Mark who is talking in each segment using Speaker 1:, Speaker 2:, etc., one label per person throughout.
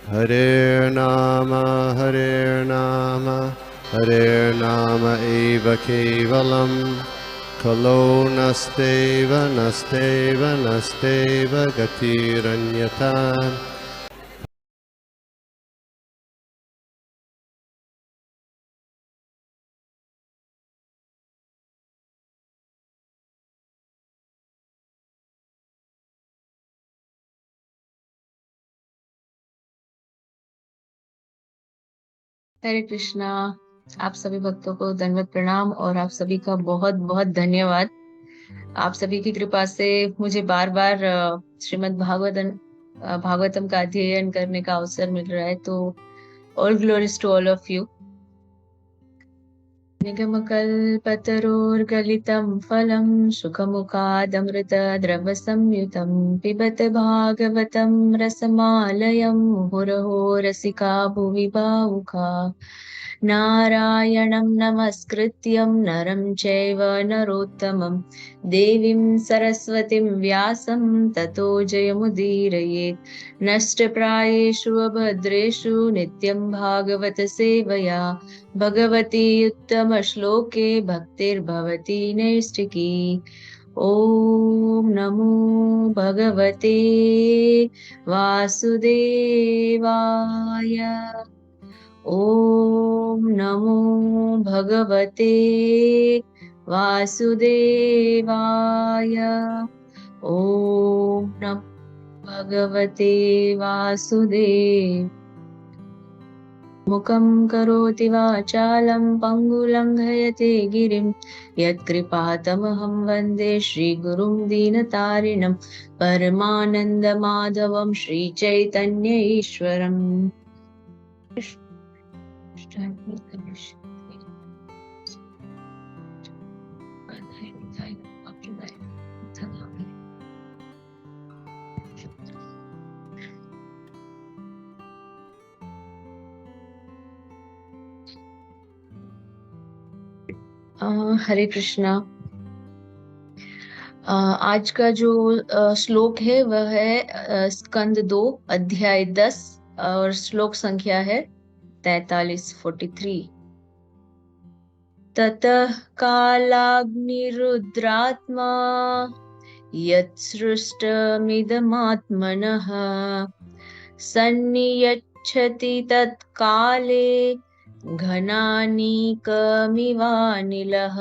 Speaker 1: Hare Nama, Hare Nama eva kevalam, Kalo nasteva, nasteva, nasteva gatiranyata.
Speaker 2: हरे कृष्णा। आप सभी भक्तों को दंडवत प्रणाम और आप सभी का बहुत बहुत धन्यवाद। आप सभी की कृपा से मुझे बार बार श्रीमद् भागवतम का अध्ययन करने का अवसर मिल रहा है, तो all glories to all of you. निगमकल्पतरोर्गलितं फलं सुखमुखादमृत द्रव संयुतं पिबत भागवतं रसमालयं मुहुरहो रसिका भुवि भावुका। नारायणं नमस्कृत्यं नरं चैव नरोत्तमं देवीं सरस्वतीं व्यासं ततो जयमुदीरयेत्। नष्टप्रायेषु अभद्रेषु नित्यं भागवत सेवया भगवती उत्तम श्लोके भक्तिर्भवती नैष्ठिकी। ओम नमो भगवते वासुदेवाय। ओम नमो भगवते वासुदेवाय। ओम नमो भगवते वासुदेव। मुखं करोति वाचालं पङ्गुलङ्घयते गिरिं यत्कृपातमहं वन्दे श्रीगुरुं दीनतारिणं परमानन्दमाधवं श्रीचैतन्य ईश्वरम्। हरे कृष्णा। आज का जो श्लोक है वह है स्कंद 2 अध्याय 10 और श्लोक संख्या है 43। ततः कालाग्निरुद्रात्मा यत्सृष्टमिदमात्मनः सन्नियच्छति तत्काले घनानीकमिवानिलः।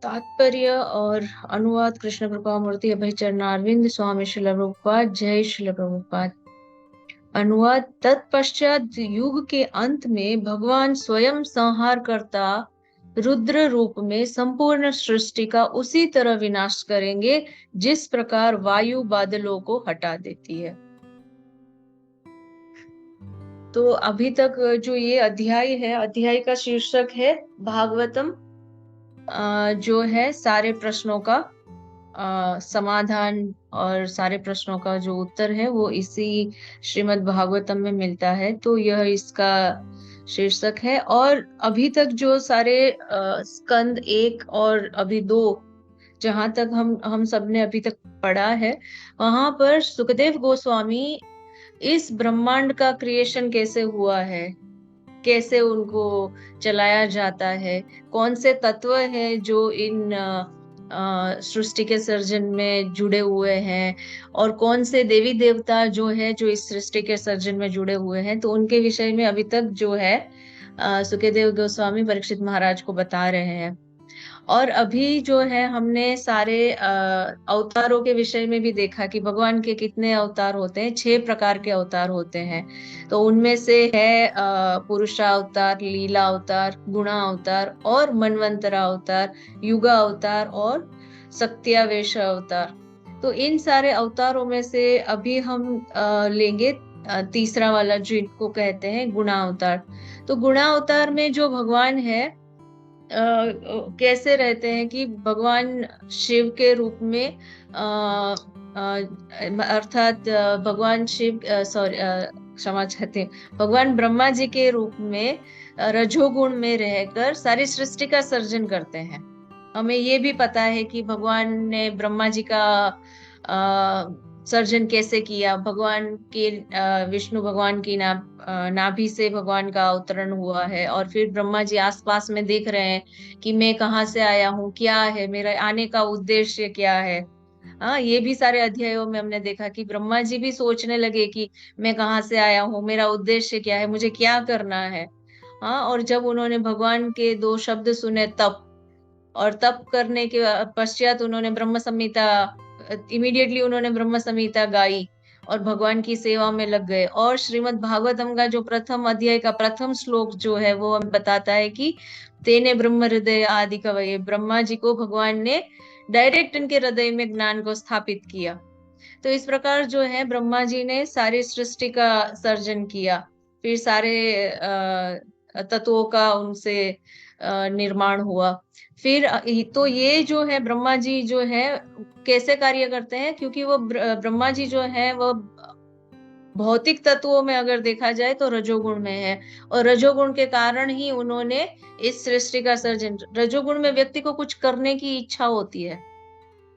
Speaker 2: तात्पर्य और अनुवाद कृष्ण कृपा मूर्ति अभय चरणारविंद स्वामी श्रील प्रभुपाद। जय श्रील प्रभुपाद। अनुवाद। तत्पश्चात युग के अंत में भगवान स्वयं संहार करता रुद्र रूप में संपूर्ण सृष्टि का उसी तरह विनाश करेंगे जिस प्रकार वायु बादलों को हटा देती है। तो अभी तक जो ये अध्याय है, अध्याय का शीर्षक है भागवतम, जो है सारे प्रश्नों का समाधान और सारे प्रश्नों का जो उत्तर है वो इसी श्रीमद् भागवतम में मिलता है। तो यह इसका शीर्षक है। और अभी तक जो सारे स्कंद 1 और अभी 2 जहां तक हम सबने अभी तक पढ़ा है, वहां पर सुखदेव गोस्वामी इस ब्रह्मांड का क्रिएशन कैसे हुआ है, कैसे उनको चलाया जाता है, कौन से तत्व है जो इन सृष्टि के सर्जन में जुड़े हुए हैं, और कौन से देवी देवता जो है जो इस सृष्टि के सर्जन में जुड़े हुए हैं, तो उनके विषय में अभी तक जो है सुखदेव गोस्वामी परीक्षित महाराज को बता रहे हैं। और अभी जो है हमने सारे अवतारों के विषय में भी देखा कि भगवान के कितने अवतार होते हैं। 6 प्रकार के अवतार होते हैं। तो उनमें से है पुरुषा अवतार, लीला अवतार, गुणा अवतार और मनवंतरा अवतार, युगा अवतार और सत्यावेश अवतार। तो इन सारे अवतारों में से अभी हम लेंगे तीसरा वाला, जो इनको कहते हैं गुणा अवतार। तो गुणा अवतार में जो भगवान है कैसे रहते हैं कि भगवान शिव के रूप में अर्थात भगवान शिव सॉरी क्षमा चाहते हैं, भगवान ब्रह्मा जी के रूप में रजोगुण में रहकर सारी सृष्टि का सर्जन करते हैं। हमें ये भी पता है कि भगवान ने ब्रह्मा जी का सर्जन कैसे किया, भगवान के विष्णु भगवान की नाभि से भगवान का अवतरण हुआ है, और फिर ब्रह्मा जी आसपास में देख रहे हैं कि मैं कहाँ से आया हूँ, क्या है मेरा आने का उद्देश्य, क्या है। हाँ, ये भी सारे अध्यायों में हमने देखा कि ब्रह्मा जी भी सोचने लगे कि मैं कहाँ से आया हूँ, मेरा उद्देश्य क्या है, मुझे क्या करना है। हाँ, और जब उन्होंने भगवान के 2 शब्द सुने, तप, और तप करने के पश्चात उन्होंने ब्रह्म संहिता, इमीडिएटली उन्होंने ब्रह्म संहिता गाई और भगवान की सेवा में लग गए। और श्रीमद् भागवतम का जो प्रथम अध्याय का प्रथम श्लोक जो है वो हमें बताता है कि तेने ब्रह्म हृदय आदि कवये, ब्रह्मा जी को भगवान ने डायरेक्ट इनके हृदय में ज्ञान को स्थापित किया। तो इस प्रकार जो है ब्रह्मा जी ने सारी सृष्टि का सर्जन किया, फिर सारे तत्वों का उनसे निर्माण हुआ। फिर तो ये जो है ब्रह्मा जी जो है कैसे कार्य करते हैं, क्योंकि वो ब्रह्मा जी जो है वो भौतिक तत्वों में अगर देखा जाए तो रजोगुण में है, और रजोगुण के कारण ही उन्होंने इस सृष्टि का सर्जन। रजोगुण में व्यक्ति को कुछ करने की इच्छा होती है,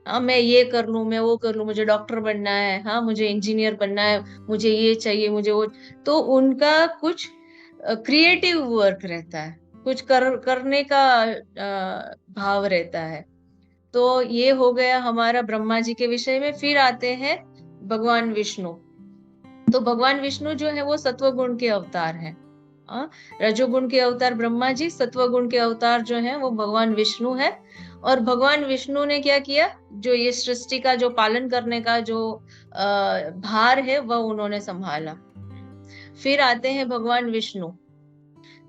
Speaker 2: हाँ मैं ये कर लूं, मैं वो कर लूं, मुझे डॉक्टर बनना है, हाँ मुझे इंजीनियर बनना है, मुझे ये चाहिए, मुझे वो। तो उनका कुछ क्रिएटिव वर्क रहता है, कुछ करने का भाव रहता है। तो ये हो गया हमारा ब्रह्मा जी के विषय में। फिर आते हैं भगवान विष्णु। तो भगवान विष्णु जो है वो सत्व गुण के अवतार हैं। रजोगुण के अवतार ब्रह्मा जी, सत्व गुण के अवतार जो है वो भगवान विष्णु है। और भगवान विष्णु ने क्या किया, जो ये सृष्टि का जो पालन करने का जो भार है वह उन्होंने संभाला। फिर आते हैं भगवान विष्णु।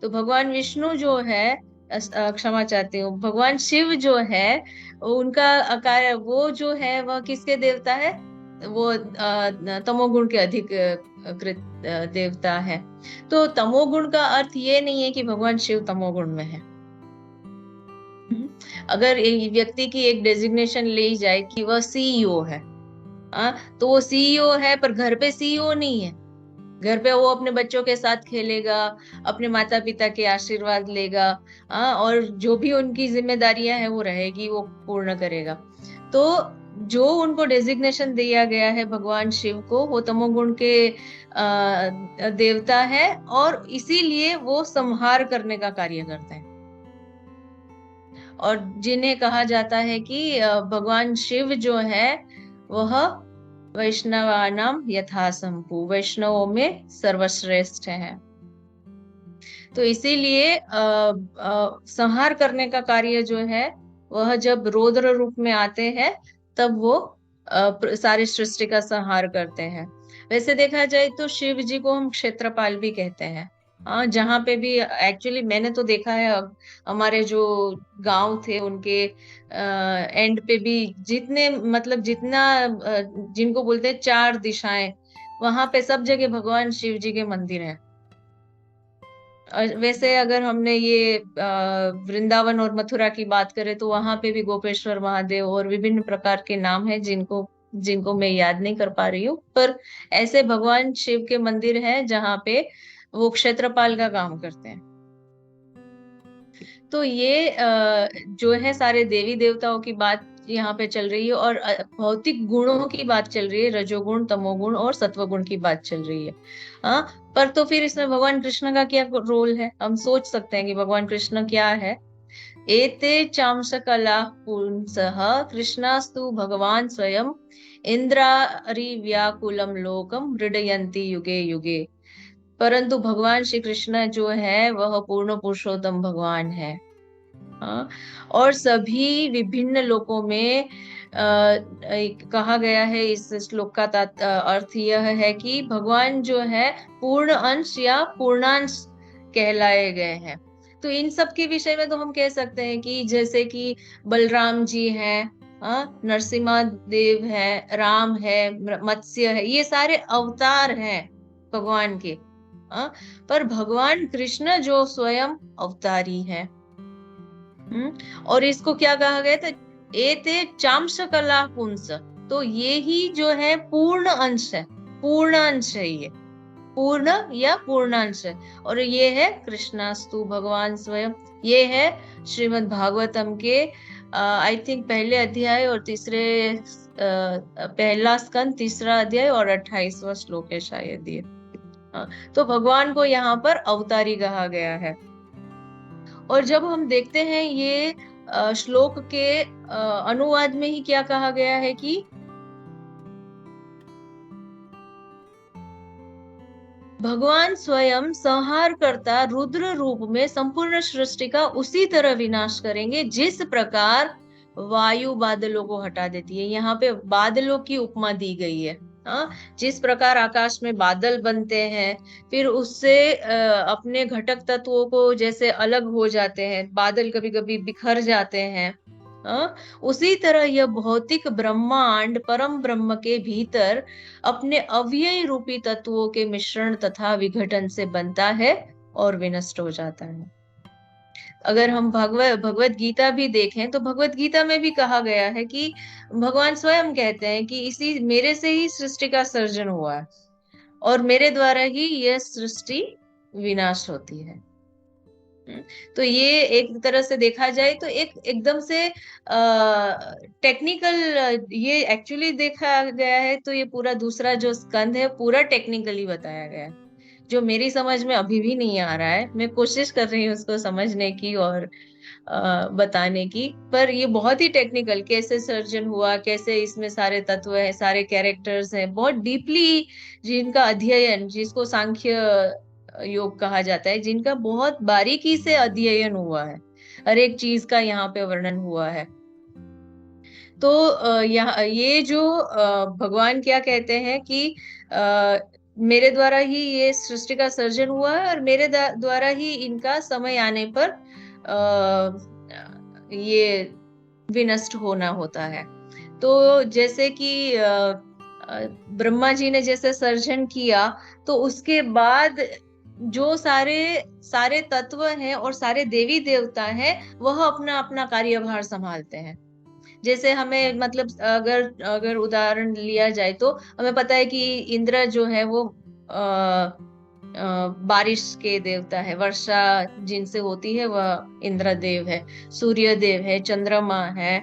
Speaker 2: तो भगवान विष्णु जो है, क्षमा चाहती हूँ, भगवान शिव जो है उनका कार्य वो जो है वह किसके देवता है, वो तमोगुण के अधिक कृत देवता है। तो तमोगुण का अर्थ ये नहीं है कि भगवान शिव तमोगुण में है। अगर व्यक्ति की एक डेजिग्नेशन ली जाए कि वह सीईओ है, तो वो सीईओ है पर घर पे सीईओ नहीं है। घर पे वो अपने बच्चों के साथ खेलेगा, अपने माता पिता के आशीर्वाद लेगा, और जो भी उनकी जिम्मेदारियां हैं वो रहेगी, वो पूर्ण करेगा। तो जो उनको डेजिग्नेशन दिया गया है भगवान शिव को, वो तमोगुण के देवता है, और इसीलिए वो संहार करने का कार्य करते हैं। और जिन्हें कहा जाता है कि भगवान शिव जो है वह वैष्णवानाम यथा संभु, वैष्णवों में सर्वश्रेष्ठ है। तो इसीलिए संहार करने का कार्य जो है वह जब रौद्र रूप में आते हैं तब वो सारी सृष्टि का संहार करते हैं। वैसे देखा जाए तो शिव जी को हम क्षेत्रपाल भी कहते हैं। हाँ, जहाँ पे भी एक्चुअली मैंने तो देखा है, हमारे जो गांव थे उनके एंड पे भी जितने मतलब जितना जिनको बोलते हैं 4 दिशाएं, वहां पे सब जगह भगवान शिव जी के मंदिर हैं। वैसे अगर हमने ये वृंदावन और मथुरा की बात करें तो वहां पे भी गोपेश्वर महादेव और विभिन्न प्रकार के नाम हैं जिनको जिनको मैं याद नहीं कर पा रही हूँ, पर ऐसे भगवान शिव के मंदिर हैं जहाँ पे वो क्षेत्रपाल का काम करते हैं। तो ये जो है सारे देवी देवताओं की बात यहाँ पे चल रही है, और भौतिक गुणों की बात चल रही है, रजोगुण तमोगुण और सत्वगुण की बात चल रही है। हाँ, पर तो फिर इसमें भगवान कृष्ण का क्या रोल है, हम सोच सकते हैं कि भगवान कृष्ण क्या है। एते चांस कला पुंसः कृष्णास्तु भगवान स्वयं इंद्रारि व्याकुलम लोकम हृदयन्ति युगे युगे। परंतु भगवान श्री कृष्ण जो है वह पूर्ण पुरुषोत्तम भगवान है। और सभी विभिन्न लोकों में कहा गया है, इस श्लोक का अर्थ यह है कि भगवान जो है पूर्ण अंश या पूर्णांश कहलाए गए हैं। तो इन सब के विषय में तो हम कह सकते हैं कि जैसे कि बलराम जी हैं, नरसिम्हा देव है, राम है, मत्स्य है, ये सारे अवतार हैं भगवान के। पर भगवान कृष्ण जो स्वयं अवतारी है। और इसको क्या कहा गया था, एते चांस कला पुंस। तो ये ही जो है पूर्ण अंश है, पूर्ण अंश है, ये पूर्ण या पूर्णांश है। और ये है कृष्णास्तु भगवान स्वयं। ये है श्रीमद् भागवतम के आई थिंक पहले अध्याय और तीसरे पहला स्कंद 3रा अध्याय और 28वां श्लोक है शायद ये। तो भगवान को यहाँ पर अवतारी कहा गया है। और जब हम देखते हैं ये श्लोक के अनुवाद में ही क्या कहा गया है कि भगवान स्वयं संहार करता रुद्र रूप में संपूर्ण सृष्टि का उसी तरह विनाश करेंगे जिस प्रकार वायु बादलों को हटा देती है। यहाँ पे बादलों की उपमा दी गई है। जिस प्रकार आकाश में बादल बनते हैं, फिर उससे अपने घटक तत्वों को जैसे अलग हो जाते हैं, बादल कभी कभी बिखर जाते हैं, उसी तरह यह भौतिक ब्रह्मांड परम ब्रह्म के भीतर अपने अव्यय रूपी तत्वों के मिश्रण तथा विघटन से बनता है और विनष्ट हो जाता है। अगर हम भगवत गीता भी देखें तो भगवत गीता में भी कहा गया है कि भगवान स्वयं कहते हैं कि इसी मेरे से ही सृष्टि का सर्जन हुआ है और मेरे द्वारा ही यह सृष्टि विनाश होती है। तो ये एक तरह से देखा जाए तो एकदम से टेक्निकल, ये एक्चुअली देखा गया है तो ये पूरा दूसरा जो स्कंद है पूरा टेक्निकली बताया गया है, जो मेरी समझ में अभी भी नहीं आ रहा है। मैं कोशिश कर रही हूँ उसको समझने की और बताने की, पर ये बहुत ही टेक्निकल, कैसे सर्जन हुआ, कैसे इसमें सारे तत्व है, सारे कैरेक्टर्स हैं, बहुत डीपली जिनका अध्ययन, जिसको सांख्य योग कहा जाता है, जिनका बहुत बारीकी से अध्ययन हुआ है, हर एक चीज का यहाँ पे वर्णन हुआ है। तो यहाँ ये जो भगवान क्या कहते हैं कि मेरे द्वारा ही ये सृष्टि का सर्जन हुआ है और मेरे द्वारा ही इनका समय आने पर ये विनष्ट होना होता है। तो जैसे कि ब्रह्मा जी ने जैसे सर्जन किया, तो उसके बाद जो सारे तत्व हैं और सारे देवी देवता हैं वह अपना अपना कार्यभार संभालते हैं। जैसे हमें मतलब अगर उदाहरण लिया जाए तो हमें पता है कि इंद्र जो है वो बारिश के देवता है, वर्षा जिनसे होती है वह इंद्रदेव है, सूर्य देव है, चंद्रमा है।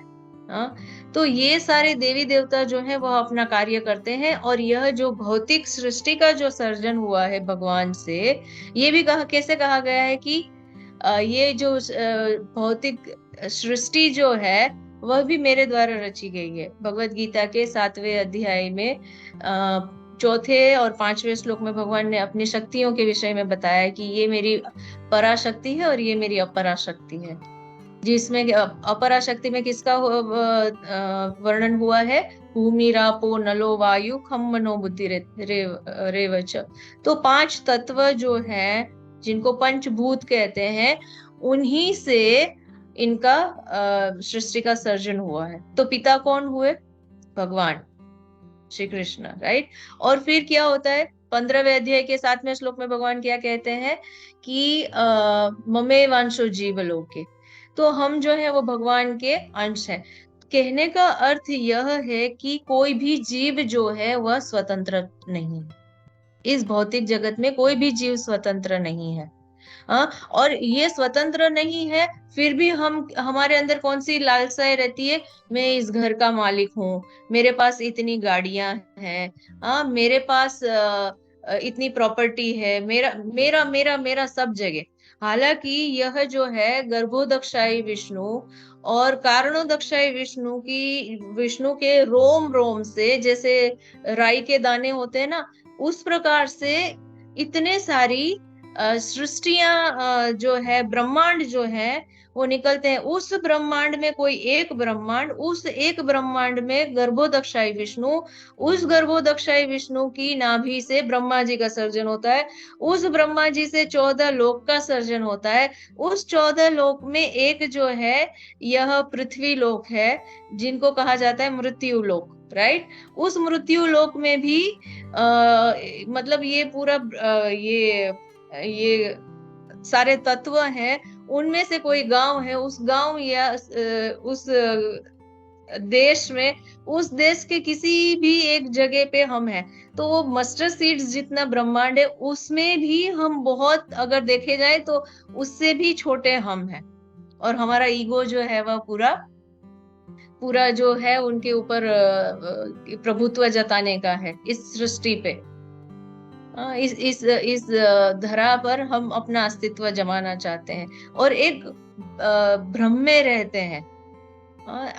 Speaker 2: तो ये सारे देवी देवता जो है वह अपना कार्य करते हैं और यह जो भौतिक सृष्टि का जो सर्जन हुआ है भगवान से, ये भी कैसे कहा गया है कि ये जो भौतिक सृष्टि जो है वह भी मेरे द्वारा रची गई है। भगवत गीता के 7वें अध्याय में 4थे और 5वें श्लोक में भगवान ने अपनी शक्तियों के विषय में बताया कि ये मेरी पराशक्ति है और ये मेरी अपराशक्ति है। जिसमें अपराशक्ति में किसका वर्णन हुआ है? भूमि रापो नलो वायु खम मनो बुद्धि रेवच। तो 5 तत्व जो है जिनको पंचभूत कहते हैं, उन्हीं से इनका सृष्टि का सर्जन हुआ है। तो पिता कौन हुए? भगवान श्री कृष्ण, राइट। और फिर क्या होता है 15वें अध्याय के 7वें श्लोक में भगवान क्या कहते हैं कि ममे वांशो जीवलोके, तो हम जो है वो भगवान के अंश है। कहने का अर्थ यह है कि कोई भी जीव जो है वह स्वतंत्र नहीं, इस भौतिक जगत में कोई भी जीव स्वतंत्र नहीं है। और ये स्वतंत्र नहीं है, फिर भी हमारे अंदर कौन सी लालसाएं रहती है? मैं इस घर का मालिक हूँ, मेरे पास इतनी गाड़ियां हैं, मेरे पास इतनी प्रॉपर्टी है, मेरा मेरा मेरा मेरा सब जगह। हालांकि यह जो है गर्भोदक्षाई विष्णु और कारणोदक्षाई विष्णु के रोम रोम से, जैसे राई के दाने होते हैं ना, उस प्रकार से इतने सारी सृष्टियां जो है, ब्रह्मांड जो है वो निकलते हैं। उस ब्रह्मांड में कोई एक ब्रह्मांड, उस एक ब्रह्मांड में गर्भोदक्षाई विष्णु, उस गर्भोदक्षाई विष्णु की नाभि से ब्रह्मा जी का सर्जन होता है, उस ब्रह्मा जी से 14 लोक का सर्जन होता है। उस 14 लोक में एक जो है यह पृथ्वी लोक है, जिनको कहा जाता है मृत्यु लोक, राइट। उस मृत्यु लोक में भी मतलब ये पूरा ये सारे तत्व हैं, उनमें से कोई गांव है, उस गांव या उस देश में, उस देश के किसी भी एक जगह पे हम हैं। तो वो मस्टर्ड सीड्स जितना ब्रह्मांड है उसमें भी हम बहुत, अगर देखे जाए तो उससे भी छोटे हम हैं, और हमारा ईगो जो है वह पूरा पूरा जो है उनके ऊपर प्रभुत्व जताने का है इस सृष्टि पे। इस धरा पर हम अपना अस्तित्व जमाना चाहते हैं और एक भ्रम में रहते हैं।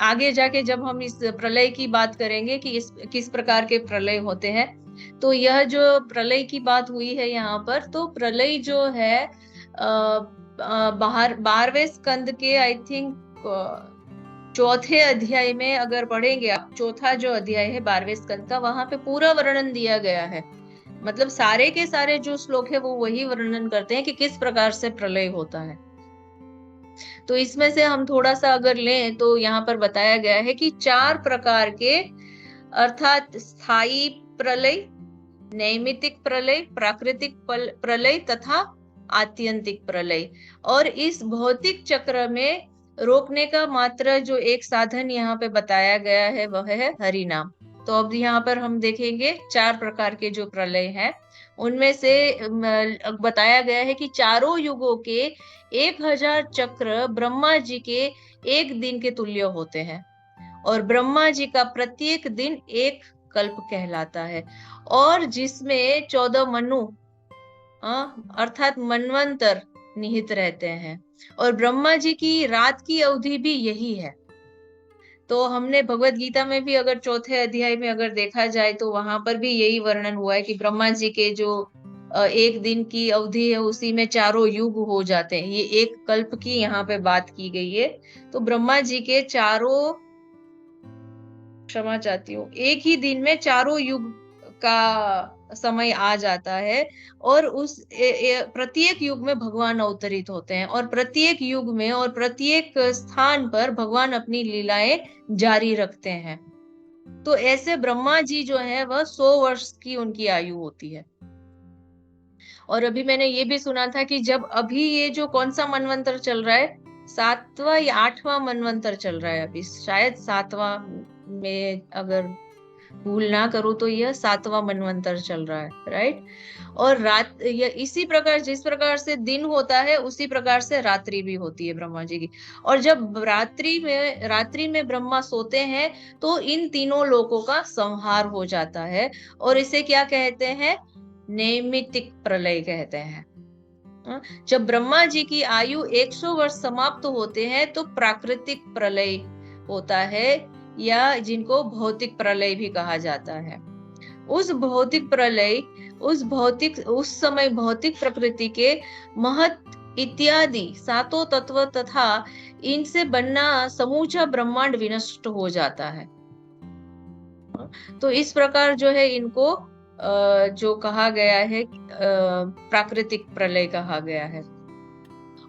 Speaker 2: आगे जाके जब हम इस प्रलय की बात करेंगे कि इस किस प्रकार के प्रलय होते हैं, तो यह जो प्रलय की बात हुई है यहाँ पर, तो प्रलय जो है 12वें स्कंद के आई थिंक चौथे अध्याय में अगर पढ़ेंगे आप, चौथा जो अध्याय है 12वें स्कंद का, वहां पे पूरा वर्णन दिया गया है। मतलब सारे के सारे जो श्लोक है वो वही वर्णन करते हैं कि किस प्रकार से प्रलय होता है। तो इसमें से हम थोड़ा सा अगर लें तो यहाँ पर बताया गया है कि 4 प्रकार के, अर्थात स्थायी प्रलय, नैमित्तिक प्रलय, प्राकृतिक प्रलय तथा आत्यंतिक प्रलय। और इस भौतिक चक्र में रोकने का मात्र जो एक साधन यहाँ पे बताया गया है वह है हरि नाम। तो अब यहाँ पर हम देखेंगे 4 प्रकार के जो प्रलय हैं, उनमें से बताया गया है कि चारों युगों के 1000 चक्र ब्रह्मा जी के एक दिन के तुल्य होते हैं और ब्रह्मा जी का प्रत्येक दिन एक कल्प कहलाता है, और जिसमें 14 मनु अर्थात मनवंतर निहित रहते हैं, और ब्रह्मा जी की रात की अवधि भी यही है। तो हमने भगवत गीता में भी अगर चौथे अध्याय में अगर देखा जाए तो वहां पर भी यही वर्णन हुआ है कि ब्रह्मा जी के जो एक दिन की अवधि है उसी में चारों युग हो जाते हैं। ये एक कल्प की यहाँ पे बात की गई है। तो ब्रह्मा जी के चारों, क्षमा चाहती हूँ, एक ही दिन में चारों युग का समय आ जाता है, और उस प्रत्येक युग में भगवान अवतरित होते हैं, और प्रत्येक युग में और प्रत्येक स्थान पर भगवान अपनी लीलाएं जारी रखते हैं। तो ऐसे ब्रह्मा जी जो है वह 100 वर्ष की उनकी आयु होती है। और अभी मैंने ये भी सुना था कि जब अभी ये जो कौन सा मनवंतर चल रहा है, 7वां या 8वां मनवंतर चल रहा है अभी, शायद 7वां में अगर भूल ना करूं तो यह 7वां मनवंतर चल रहा है, राइट। और रात इसी प्रकार, जिस प्रकार से दिन होता है उसी प्रकार से रात्रि भी होती है ब्रह्मा जी की। और जब रात्रि में ब्रह्मा सोते हैं तो इन तीनों लोकों का संहार हो जाता है, और इसे क्या कहते हैं, नैमित्तिक प्रलय कहते हैं। जब ब्रह्मा जी की आयु 100 वर्ष समाप्त होते हैं तो प्राकृतिक प्रलय होता है, या जिनको भौतिक प्रलय भी कहा जाता है। उस भौतिक प्रलय, उस समय भौतिक प्रकृति के महत इत्यादि 7 तत्व तथा इनसे बनना समूचा ब्रह्मांड विनष्ट हो जाता है। तो इस प्रकार जो है इनको जो कहा गया है प्राकृतिक प्रलय कहा गया है।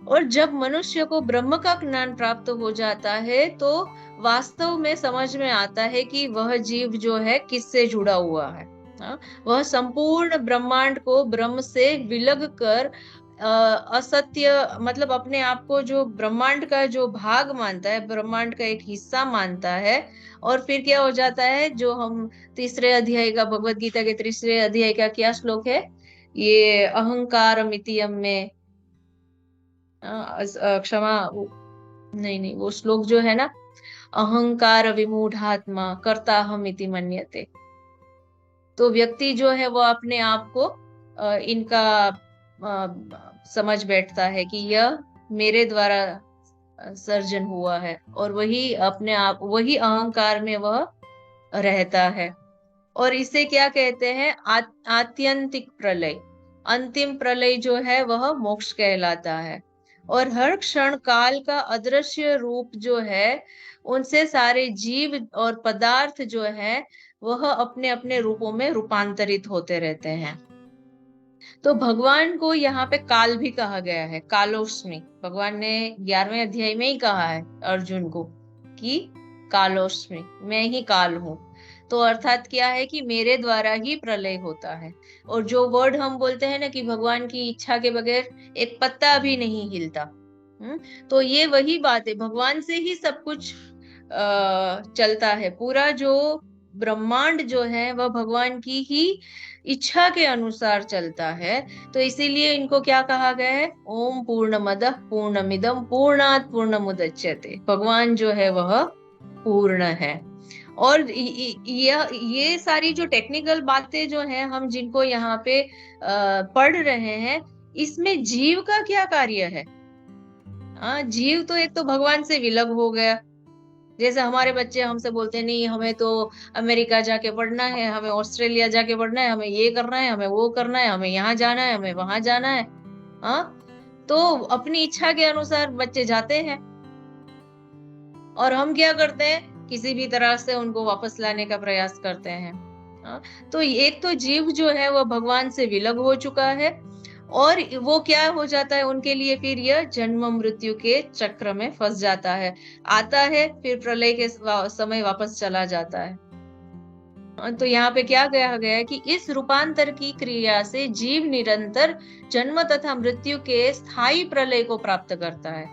Speaker 2: और जब मनुष्य को ब्रह्म का ज्ञान प्राप्त हो जाता है तो वास्तव में समझ में आता है कि वह जीव जो है किससे जुड़ा हुआ है। वह संपूर्ण ब्रह्मांड को ब्रह्म से विलग कर असत्य, मतलब अपने आप को जो ब्रह्मांड का जो भाग मानता है, ब्रह्मांड का एक हिस्सा मानता है। और फिर क्या हो जाता है, जो हम तीसरे अध्याय का, भगवत गीता के तीसरे अध्याय का क्या श्लोक है, ये अहंकार मितियम में, क्षमा, नहीं वो श्लोक जो है ना, अहंकार विमूढ़ात्मा कर्ता हम इति मन्यते। तो व्यक्ति जो है वो अपने आप को इनका समझ बैठता है कि यह मेरे द्वारा सर्जन हुआ है, और वही अपने आप, वही अहंकार में वह रहता है। और इसे क्या कहते हैं, आत्यंतिक प्रलय। अंतिम प्रलय जो है वह मोक्ष कहलाता है। और हर क्षण काल का अदृश्य रूप जो है, उनसे सारे जीव और पदार्थ जो है वह अपने अपने रूपों में रूपांतरित होते रहते हैं। तो भगवान को यहाँ पे काल भी कहा गया है, कालोस्मि। भगवान ने 11वें अध्याय में ही कहा है अर्जुन को कि कालोस्मि, मैं ही काल हूँ। तो अर्थात क्या है कि मेरे द्वारा ही प्रलय होता है। और जो वर्ड हम बोलते हैं ना कि भगवान की इच्छा के बगैर एक पत्ता भी नहीं हिलता, तो ये वही बात है, भगवान से ही सब कुछ चलता है। पूरा जो ब्रह्मांड जो है वह भगवान की ही इच्छा के अनुसार चलता है। तो इसीलिए इनको क्या कहा गया है, ओम पूर्णमदः पूर्णमिदं पूर्णात् पूर्णमुदच्यते। भगवान जो है वह पूर्ण है। और ये सारी जो टेक्निकल बातें जो हैं हम जिनको यहाँ पे पढ़ रहे हैं, इसमें जीव का क्या कार्य है? जीव तो एक तो भगवान से विलग हो गया। जैसे हमारे बच्चे हमसे बोलते हैं, नहीं हमें तो अमेरिका जाके पढ़ना है, हमें ऑस्ट्रेलिया जाके पढ़ना है, हमें ये करना है, हमें वो करना है, हमें यहाँ जाना है, हमें वहां जाना है। हाँ, तो अपनी इच्छा के अनुसार बच्चे जाते हैं और हम क्या करते हैं, किसी भी तरह से उनको वापस लाने का प्रयास करते हैं। हाँ, तो एक तो जीव जो है वह भगवान से विलग हो चुका है, और वो क्या हो जाता है उनके लिए, फिर यह जन्म मृत्यु के चक्र में फंस जाता है। आता है, फिर प्रलय के समय वापस चला जाता है। तो यहाँ पे क्या कहा गया है कि इस रूपांतर की क्रिया से जीव निरंतर जन्म तथा मृत्यु के स्थायी प्रलय को प्राप्त करता है।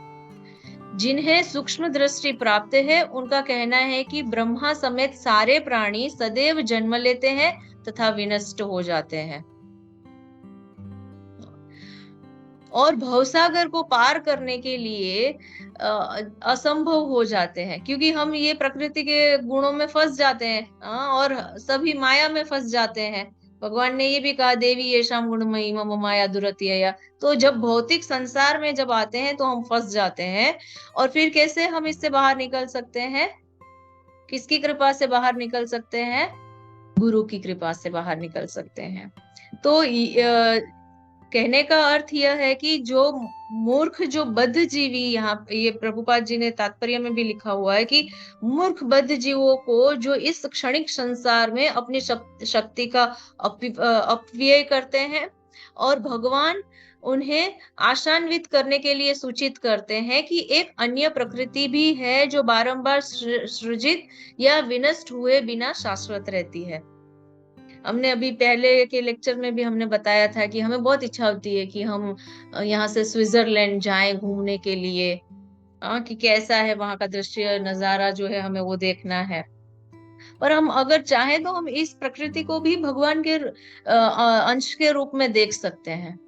Speaker 2: जिन्हें सूक्ष्म दृष्टि प्राप्त है, उनका कहना है कि ब्रह्मा समेत सारे प्राणी सदैव जन्म लेते हैं तथा विनष्ट हो जाते हैं और भवसागर को पार करने के लिए असंभव हो जाते हैं, क्योंकि हम ये प्रकृति के गुणों में फंस जाते हैं। और सभी माया में फंस जाते हैं। भगवान ने ये भी कहा, देवी येषाम गुणमयी मम माया दुरत्यया। तो जब भौतिक संसार में जब आते हैं तो हम फंस जाते हैं, और फिर कैसे हम इससे बाहर निकल सकते हैं? किसकी कृपा से बाहर निकल सकते हैं? गुरु की कृपा से बाहर निकल सकते हैं। तो कहने का अर्थ यह है कि जो मूर्ख, जो बद्ध जीवी, यहाँ ये प्रभुपाद जी ने तात्पर्य में भी लिखा हुआ है कि मूर्ख बद्ध जीवों को जो इस क्षणिक संसार में अपनी शक्ति का अपव्यय करते हैं, और भगवान उन्हें आशान्वित करने के लिए सूचित करते हैं कि एक अन्य प्रकृति भी है जो बारंबार सृजित या विनष्ट हुए बिना शाश्वत रहती है। हमने अभी पहले के लेक्चर में भी हमने बताया था कि हमें बहुत इच्छा होती है कि हम यहाँ से स्विट्जरलैंड जाएं घूमने के लिए, कि कैसा है वहां का दृश्य, नजारा जो है हमें वो देखना है। पर हम अगर चाहें तो हम इस प्रकृति को भी भगवान के अंश के रूप में देख सकते हैं,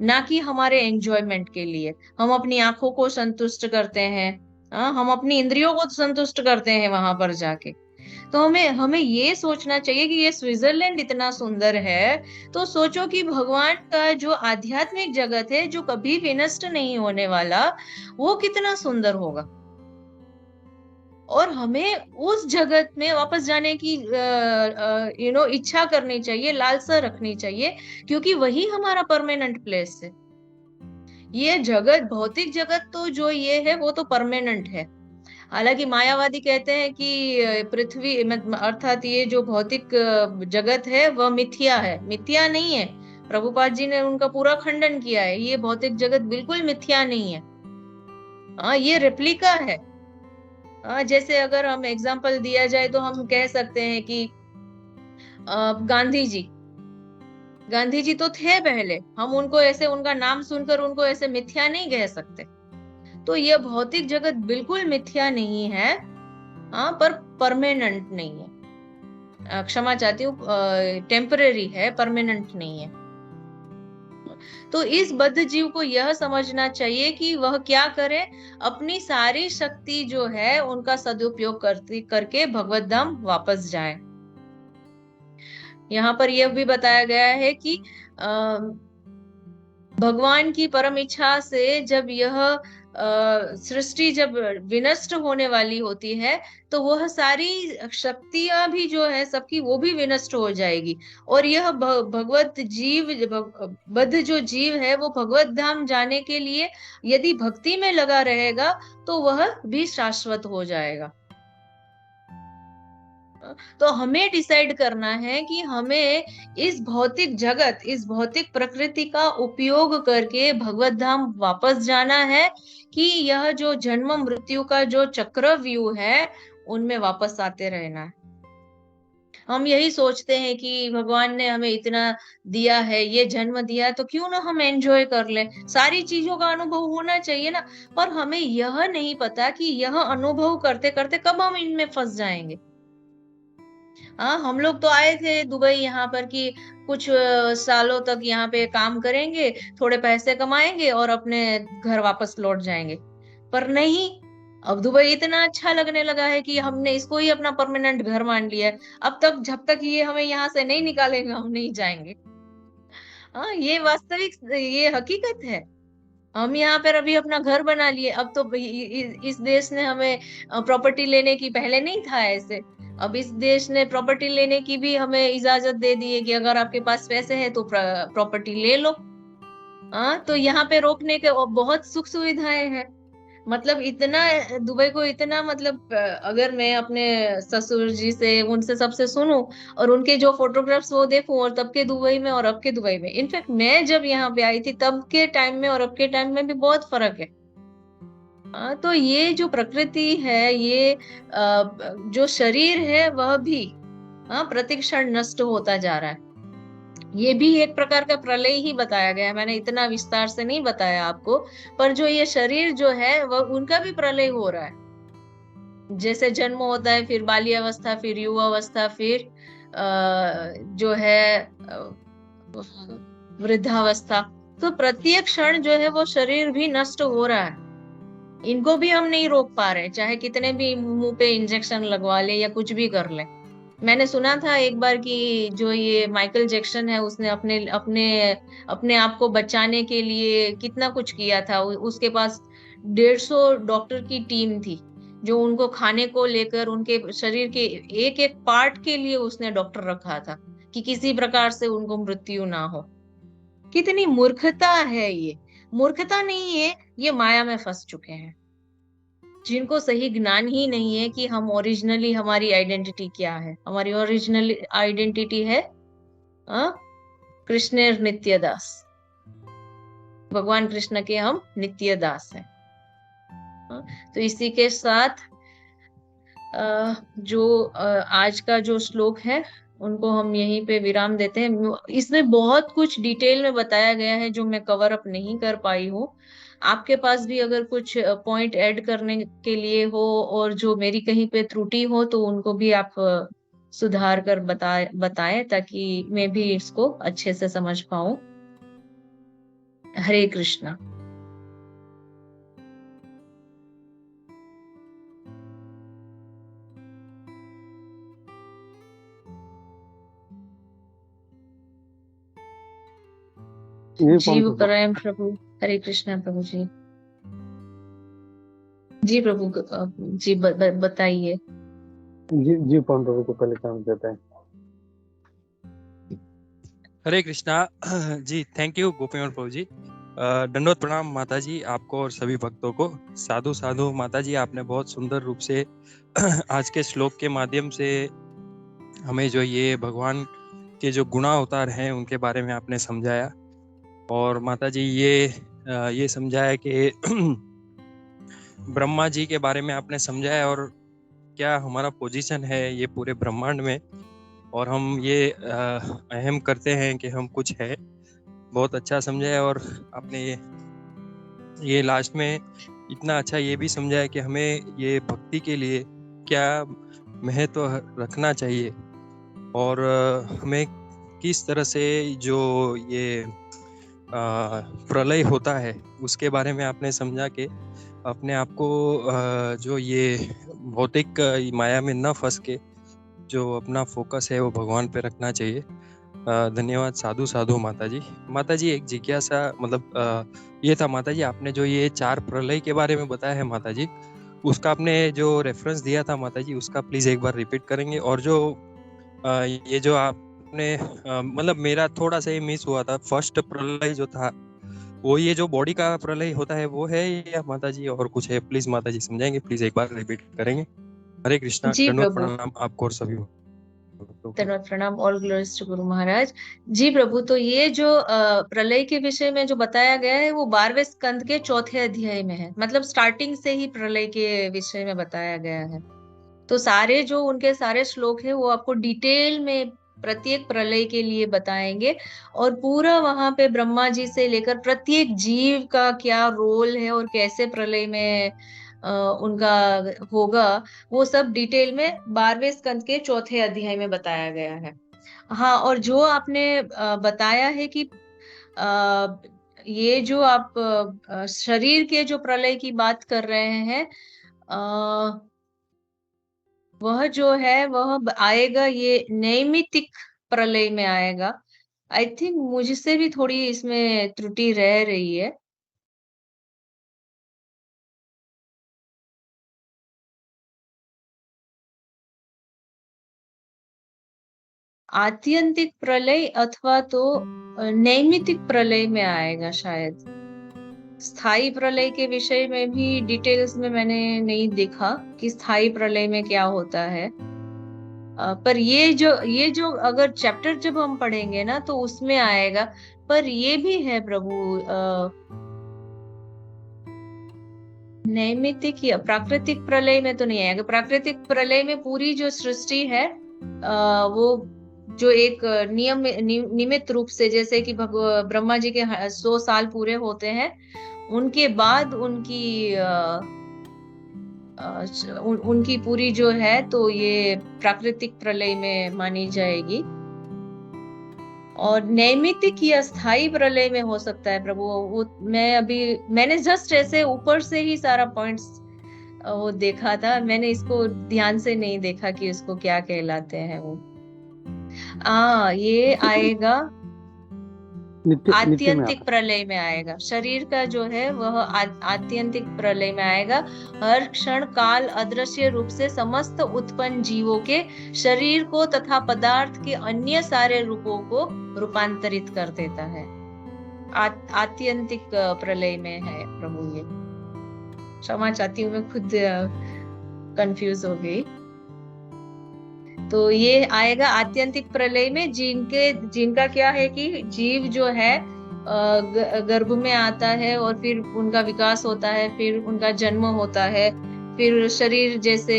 Speaker 2: ना कि हमारे एंजॉयमेंट के लिए। हम अपनी आंखों को संतुष्ट करते हैं, हम अपनी इंद्रियों को संतुष्ट करते हैं वहां पर जाके। तो हमें हमें ये सोचना चाहिए कि ये स्विट्जरलैंड इतना सुंदर है, तो सोचो कि भगवान का जो आध्यात्मिक जगत है, जो कभी विनष्ट नहीं होने वाला, वो कितना सुंदर होगा। और हमें उस जगत में वापस जाने की इच्छा करनी चाहिए, लालसा रखनी चाहिए, क्योंकि वही हमारा परमानेंट प्लेस है। ये जगत, भौतिक जगत तो जो ये है वो तो परमानेंट है। हालांकि मायावादी कहते हैं कि पृथ्वी अर्थात ये जो भौतिक जगत है वह मिथ्या है। मिथ्या नहीं है, प्रभुपाद जी ने उनका पूरा खंडन किया है। ये भौतिक जगत बिल्कुल मिथ्या नहीं है। ये रेप्लिका है। जैसे अगर हम एग्जांपल दिया जाए तो हम कह सकते हैं कि गांधी जी, गांधी जी तो थे पहले, हम उनको ऐसे, उनका नाम सुनकर उनको ऐसे मिथ्या नहीं कह सकते। तो यह भौतिक जगत बिल्कुल मिथ्या नहीं है, पर परमानेंट नहीं है। क्षमा चाहती हूँ, टेम्परेरी है, परमानेंट नहीं है। तो इस बद्ध जीव को यह समझना चाहिए कि वह क्या करे, अपनी सारी शक्ति जो है उनका सदुपयोग करके भगवत धाम वापस जाए। यहाँ पर यह भी बताया गया है कि भगवान की परम इच्छा से जब यह सृष्टि जब विनष्ट होने वाली होती है, तो वह सारी शक्तियां भी जो है सबकी, वो भी विनष्ट हो जाएगी। और यह भगवत जीव, बद्ध जो जीव है, वो भगवत धाम जाने के लिए यदि भक्ति में लगा रहेगा तो वह भी शाश्वत हो जाएगा। तो हमें डिसाइड करना है कि हमें इस भौतिक जगत, इस भौतिक प्रकृति का उपयोग करके भगवत धाम वापस जाना है, कि यह जो जन्म मृत्यु का जो चक्रव्यूह है उनमें वापस आते रहना है। हम यही सोचते हैं कि भगवान ने हमें इतना दिया है, ये जन्म दिया, तो क्यों ना हम एंजॉय कर लें, सारी चीजों का अनुभव होना चाहिए ना। पर हमें यह नहीं पता कि यह अनुभव करते करते कब हम इनमें फंस जाएंगे। हम लोग तो आए थे दुबई यहाँ पर कि कुछ सालों तक यहाँ पे काम करेंगे, थोड़े पैसे कमाएंगे और अपने घर वापस लौट जाएंगे। पर नहीं, अब दुबई इतना अच्छा लगने लगा है कि हमने इसको ही अपना परमानेंट घर मान लिया है। अब तक जब तक ये हमें यहाँ से नहीं निकालेंगे हम नहीं जाएंगे। हाँ, ये वास्तविक, ये हकीकत है। हम यहाँ पर अभी अपना घर बना लिए। अब तो इस देश ने हमें प्रॉपर्टी लेने की, पहले नहीं था ऐसे। अब इस देश ने प्रॉपर्टी लेने की भी हमें इजाजत दे दी है कि अगर आपके पास पैसे है तो प्रॉपर्टी ले लो। हाँ, तो यहाँ पे रोकने के बहुत सुख सुविधाएं हैं। मतलब इतना, दुबई को इतना, मतलब अगर मैं अपने ससुर जी से, उनसे सबसे सुनूं और उनके जो फोटोग्राफ्स वो देखूं, और तब के दुबई में और अब के दुबई में, इनफैक्ट मैं जब यहाँ पे आई थी तब के टाइम में और अब के टाइम में भी बहुत फर्क है। हाँ, तो ये जो प्रकृति है, ये जो शरीर है वह भी, हाँ, प्रतिक्षण नष्ट होता जा रहा है। ये भी एक प्रकार का प्रलय ही बताया गया है, मैंने इतना विस्तार से नहीं बताया आपको। पर जो ये शरीर जो है वह, उनका भी प्रलय हो रहा है। जैसे जन्म होता है, फिर बाल्यावस्था, फिर युवावस्था, फिर जो है वृद्धावस्था। तो प्रत्येक क्षण जो है वो शरीर भी नष्ट हो रहा है। इनको भी हम नहीं रोक पा रहे, चाहे कितने भी मुंह पे इंजेक्शन लगवा ले या कुछ भी कर ले। मैंने सुना था एक बार कि जो ये माइकल जैक्सन है, उसने अपने अपने अपने आप को बचाने के लिए कितना कुछ किया था। उसके पास 150 डॉक्टर की टीम थी, जो उनको खाने को लेकर, उनके शरीर के एक एक पार्ट के लिए उसने डॉक्टर रखा था कि किसी प्रकार से उनको मृत्यु ना हो। कितनी मूर्खता है ये! मूर्खता नहीं है, ये माया में फंस चुके हैं, जिनको सही ज्ञान ही नहीं है कि हम ओरिजिनली, हमारी आइडेंटिटी क्या है। हमारी ओरिजिनल आइडेंटिटी है अ, कृष्णेर नित्य दास। भगवान कृष्ण के हम नित्य दास हैं। तो इसी के साथ जो आज का जो श्लोक है उनको हम यहीं पे विराम देते हैं। इसमें बहुत कुछ डिटेल में बताया गया है जो मैं कवर अप नहीं कर पाई हूँ। आपके पास भी अगर कुछ पॉइंट ऐड करने के लिए हो, और जो मेरी कहीं पे त्रुटि हो, तो उनको भी आप सुधार कर बताएं, ताकि मैं भी इसको अच्छे से समझ पाऊं। हरे कृष्णा।
Speaker 3: ये कौन
Speaker 2: जीव
Speaker 3: प्रभु?
Speaker 2: प्रेम प्रभु। हरे कृष्णा प्रभु जी। जी प्रभु, जी बताइए।
Speaker 3: जी कौन प्रभु को पहले चांस देता है?
Speaker 4: हरे कृष्णा। जी थैंक यू गोपीनाथ प्रभु जी। दंडवत प्रणाम माता जी आपको और सभी भक्तों को। साधु साधु माता जी, आपने बहुत सुंदर रूप से आज के श्लोक के माध्यम से हमें जो ये भगवान के जो गुणा अवतार हैं उनके बारे में आपने समझाया। और माता जी ये समझाया कि ब्रह्मा जी के बारे में आपने समझाया, और क्या हमारा पोजीशन है ये पूरे ब्रह्मांड में, और हम ये अहम करते हैं कि हम कुछ है। बहुत अच्छा समझाया। और आपने ये लास्ट में इतना अच्छा ये भी समझाया कि हमें ये भक्ति के लिए क्या महत्व रखना चाहिए, और हमें किस तरह से जो ये प्रलय होता है उसके बारे में आपने समझा के अपने आप को जो ये भौतिक माया में न फंस के जो अपना फोकस है वो भगवान पे रखना चाहिए। धन्यवाद। साधु साधु माता जी। माता जी एक जिज्ञासा, मतलब ये था माता जी, आपने जो ये 4 प्रलय के बारे में बताया है माता जी, उसका आपने जो रेफरेंस दिया था माता जी, उसका प्लीज एक बार रिपीट करेंगे। और जो ये जो आपने मतलब मेरा थोड़ा सा ये मिस हुआ था, फर्स्ट प्रलय जो था वो ये जो बॉडी का प्रलय होता है वो है या माता जी और कुछ है? प्लीज माता जी समझाएंगे, प्लीज एक बार रिपीट करेंगे। हरे कृष्णा।
Speaker 2: जी
Speaker 4: दंडवत
Speaker 2: प्रभु,
Speaker 4: प्रणाम आपको और सभी को।
Speaker 2: धन्यवाद प्रणाम। All glories to Guru Maharaj. जी प्रभु, तो ये जो प्रलय के विषय में जो बताया गया है वो 12वें स्कंद के 4थे अध्याय में है। मतलब स्टार्टिंग से ही प्रलय के विषय में बताया गया है। तो सारे जो उनके सारे श्लोक है वो आपको डिटेल में प्रत्येक प्रलय के लिए बताएंगे, और पूरा वहां पे ब्रह्मा जी से लेकर प्रत्येक जीव का क्या रोल है और कैसे प्रलय में उनका होगा, वो सब डिटेल में 12वें स्कंद के 4थे अध्याय में बताया गया है। हाँ, और जो आपने बताया है कि अ, ये जो आप शरीर के जो प्रलय की बात कर रहे हैं, वह जो है वह आएगा, ये नैमित्तिक प्रलय में आएगा। आई थिंक मुझसे भी थोड़ी इसमें त्रुटि रह रही है। आत्यंतिक प्रलय अथवा तो नैमित्तिक प्रलय में आएगा शायद। स्थायी प्रलय के विषय में भी डिटेल्स में मैंने नहीं देखा कि स्थायी प्रलय में क्या होता है। पर ये जो अगर चैप्टर जब हम पढ़ेंगे ना तो उसमें आएगा। पर ये भी है प्रभु, नैमित्तिक या प्राकृतिक प्रलय में तो नहीं आएगा। प्राकृतिक प्रलय में पूरी जो सृष्टि है वो जो एक नियमित रूप से, जैसे कि ब्रह्मा जी के 100 साल पूरे होते हैं, उनके बाद उनकी पूरी जो है तो ये प्राकृतिक प्रलय में मानी जाएगी। और नैमित्तिक या स्थायी प्रलय में हो सकता है प्रभु। वो मैंने जस्ट ऐसे ऊपर से ही सारा पॉइंट्स वो देखा था, मैंने इसको ध्यान से नहीं देखा कि उसको क्या कहलाते हैं वो। ये आएगा आत्यंतिक प्रलय में आएगा। शरीर का जो है वह आत्यंतिक प्रलय में आएगा। हर क्षण काल अदृश्य रूप से समस्त उत्पन्न जीवों के शरीर को तथा पदार्थ के अन्य सारे रूपों को रूपांतरित कर देता है। आत्यंतिक प्रलय में है प्रभु ये। क्षमा चाहती हूँ, मैं खुद कंफ्यूज हो गई। तो ये आएगा आत्यंतिक प्रलय में, जिनका क्या है कि जीव जो है गर्भ में आता है और फिर उनका विकास होता है, फिर उनका जन्म होता है, फिर शरीर जैसे